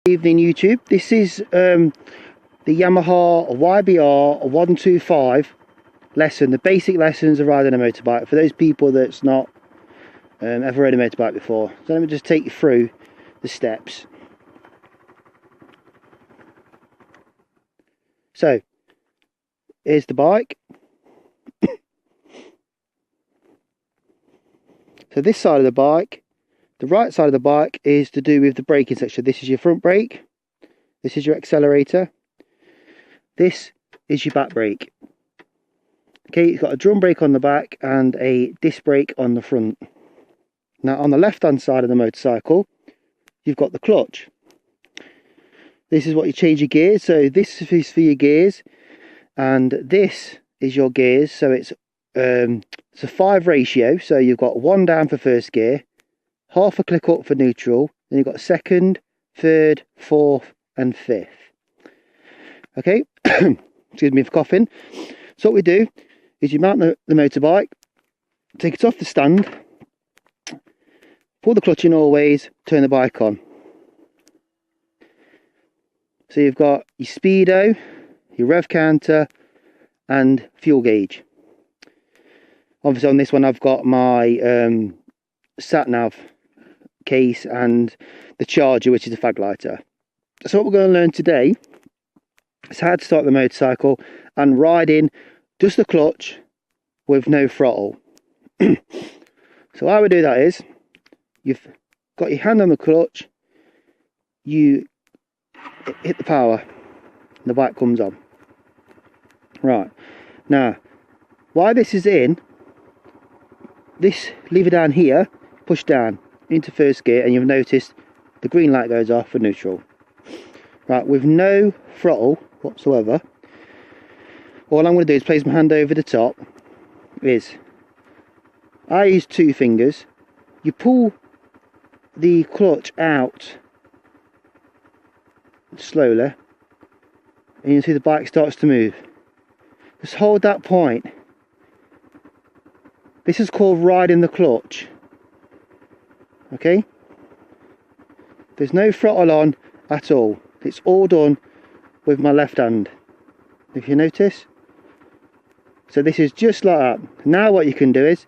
Evening YouTube. This is the Yamaha YBR 125 lesson, the basic lessons of riding a motorbike for those people that's not ever rode a motorbike before. So let me just take you through the steps. So here's the bike. So this side of the bike, the right side of the bike, is to do with the braking section. This is your front brake, this is your accelerator, this is your back brake. Okay, it's got a drum brake on the back and a disc brake on the front. Now on the left hand side of the motorcycle, you've got the clutch. This is what you change your gears. So this is for your gears, and this is your gears. So it's a 5 ratio. So you've got 1 down for first gear, half a click up for neutral, then you've got second, third, fourth and fifth. Okay, excuse me for coughing. So what we do is you mount the motorbike, take it off the stand, pull the clutch in always, turn the bike on. So you've got your speedo, your rev counter and fuel gauge. Obviously on this one I've got my sat nav case and the charger, which is a fag lighter. So what we're going to learn today is how to start the motorcycle and riding just the clutch with no throttle. So how we do that is, you've got your hand on the clutch, you hit the power and the bike comes on. Right, now while this is in, this lever down here, push down into first gear, and you've noticed the green light goes off for neutral. Right, with no throttle whatsoever, all I'm going to do is place my hand over the top. I use 2 fingers. You pull the clutch out slowly and you see the bike starts to move. Just hold that point. This is called riding the clutch. Okay, there's no throttle on at all. It's all done with my left hand, if you notice. So this is just like that. Now what you can do is,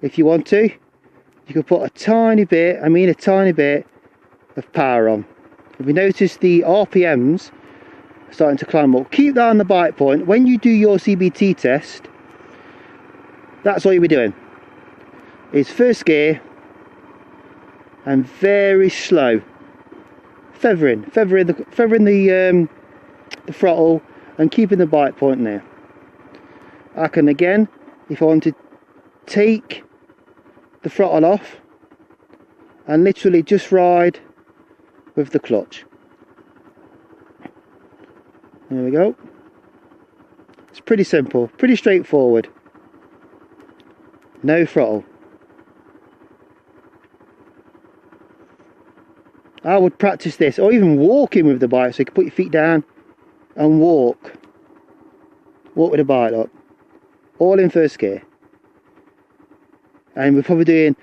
if you want to, you can put a tiny bit, a tiny bit of power on. If you notice the RPMs are starting to climb up, keep that on the bike point. When you do your CBT test, that's what you'll be doing. Is first gear and very slow, feathering the throttle and keeping the bike point there. I can again, if I want to, take the throttle off and literally just ride with the clutch. There we go. It's pretty simple, pretty straightforward. No throttle. I would practice this, or even walking with the bike, so you can put your feet down and walk with the bike up, all in first gear. And we're probably doing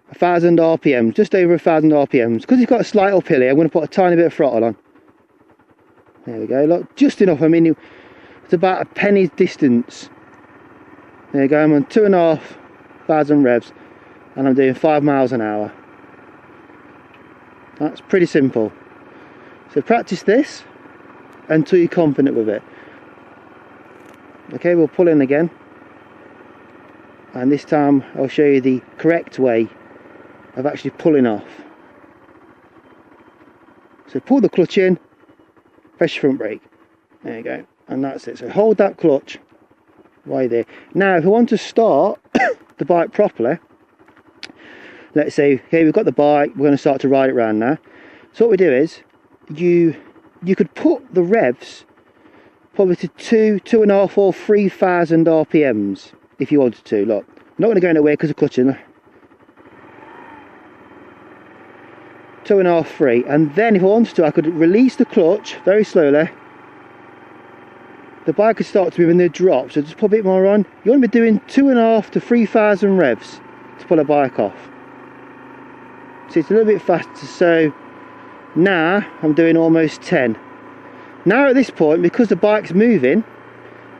1,000 RPMs, just over 1,000 RPMs. Because it's got a slight uphill here, I'm going to put a tiny bit of throttle on. There we go, look, just enough. It's about a penny's distance. There you go, I'm on 2,500 revs and I'm doing 5 miles an hour. That's pretty simple. So practice this until you're confident with it. Okay, we'll pull in again. And this time I'll show you the correct way of actually pulling off. So pull the clutch in, press your front brake. There you go. And that's it. So hold that clutch right there. Now if you want to start the bike properly, let's say, okay, we've got the bike, we're going to start to ride it around now. So what we do is, you could put the revs probably to 2,500 or 3,000 RPMs if you wanted to. Look, I'm not going to go anywhere because of clutching. 2.5, 3, and then if I wanted to, I could release the clutch very slowly. The bike could start to move in the drop, so just put a bit more on. You want to be doing 2.5 to 3,000 revs to pull a bike off. So it's a little bit faster, so Now I'm doing almost 10. Now at this point, because the bike's moving,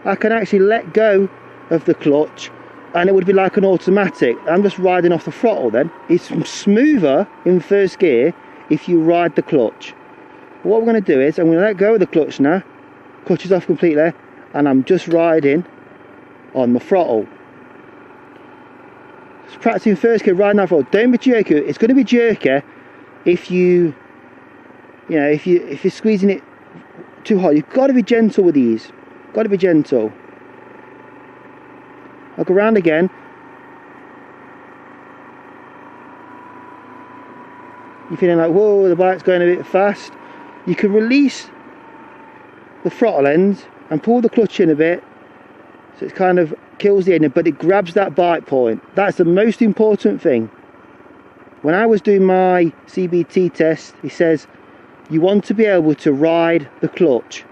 I can actually let go of the clutch and it would be like an automatic. I'm just riding off the throttle then. It's smoother in first gear if you ride the clutch. What we're going to do is I'm going to let go of the clutch now. Clutch is off completely and I'm just riding on the throttle. Just practicing first gear, riding that throttle. Don't be jerky. It's going to be jerky if you know, if you're squeezing it too hard. You've got to be gentle with these. Got to be gentle. I'll go round again. You're feeling like, whoa, the bike's going a bit fast. You can release the throttle end and pull the clutch in a bit, so it kind of kills the engine, but it grabs that bite point. That's the most important thing. When I was doing my CBT test, he says you want to be able to ride the clutch,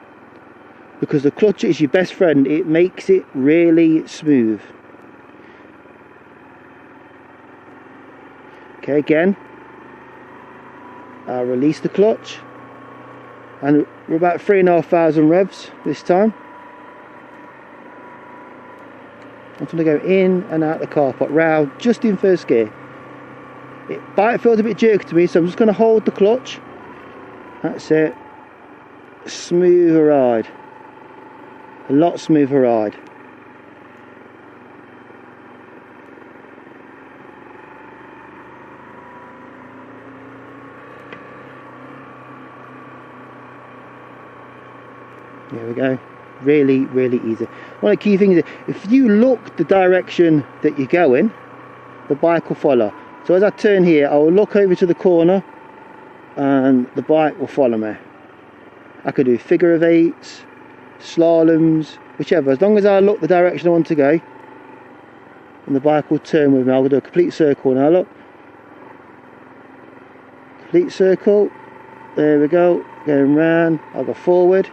because the clutch is your best friend. It makes it really smooth. Okay, again, I'll release the clutch, and we're about 3,500 revs this time. I'm going to go in and out the car park, round, just in first gear. Bike feels a bit jerky to me, so I'm just going to hold the clutch. That's it. Smoother ride. A lot smoother ride. There we go. Really, really easy. One of the key things is, if you look the direction that you're going, the bike will follow. So as I turn here, I will look over to the corner and the bike will follow me. I could do figure of eights, slaloms, whichever. As long as I look the direction I want to go, and the bike will turn with me. I'll do a complete circle now, look. Complete circle. There we go. Going round. I'll go forward.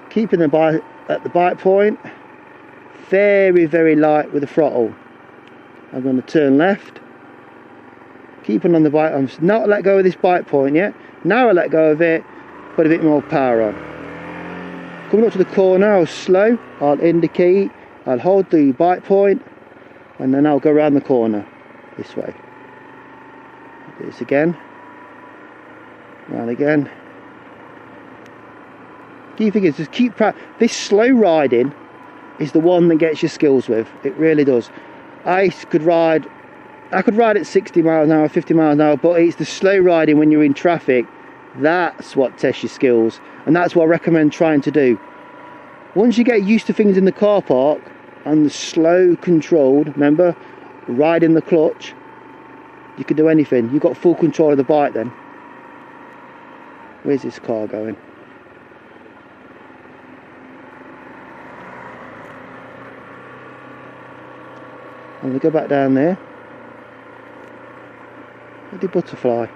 Keeping the bike at the bite point. Very, very light with the throttle. I'm going to turn left. Keeping on the bike. I'm not let go of this bite point yet. Now I let go of it, put a bit more power on. Coming up to the corner, I'll slow, I'll indicate, I'll hold the bite point, and then I'll go around the corner this way. Do this again, round again. Key thing is just keep practice. This slow riding is the one that gets your skills with. It really does. I could ride at 60 miles an hour, 50 miles an hour, but it's the slow riding when you're in traffic, that's what tests your skills, and that's what I recommend trying to do. Once you get used to things in the car park, and the slow controlled, remember, riding the clutch, you can do anything. You've got full control of the bike then. Where's this car going? I'm going to go back down there. The butterfly.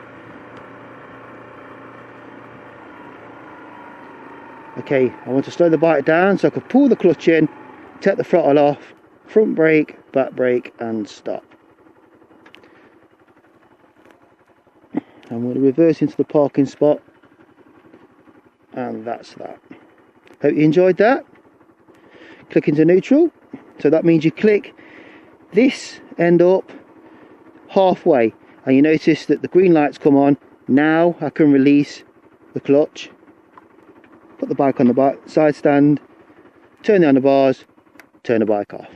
Okay, I want to slow the bike down so I can pull the clutch in, take the throttle off, front brake, back brake, and stop. I'm going to reverse into the parking spot, and that's that. Hope you enjoyed that. Click into neutral, so that means you click this end up halfway. And you notice that the green lights come on. Now I can release the clutch, put the bike on the side stand, turn the handlebars, turn the bike off.